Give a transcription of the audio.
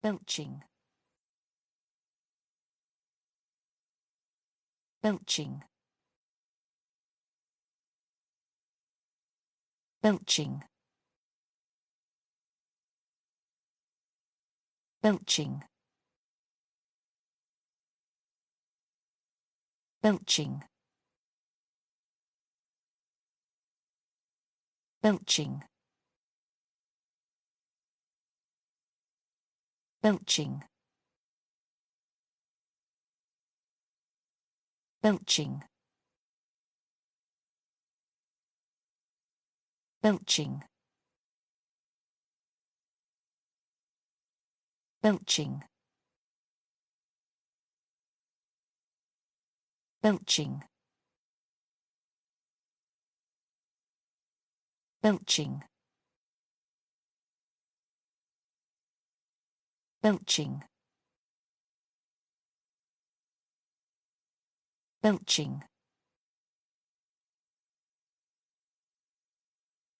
belching, belching, belching, belching, belching, belching, belching, belching, belching, belching, belching, belching, belching, belching,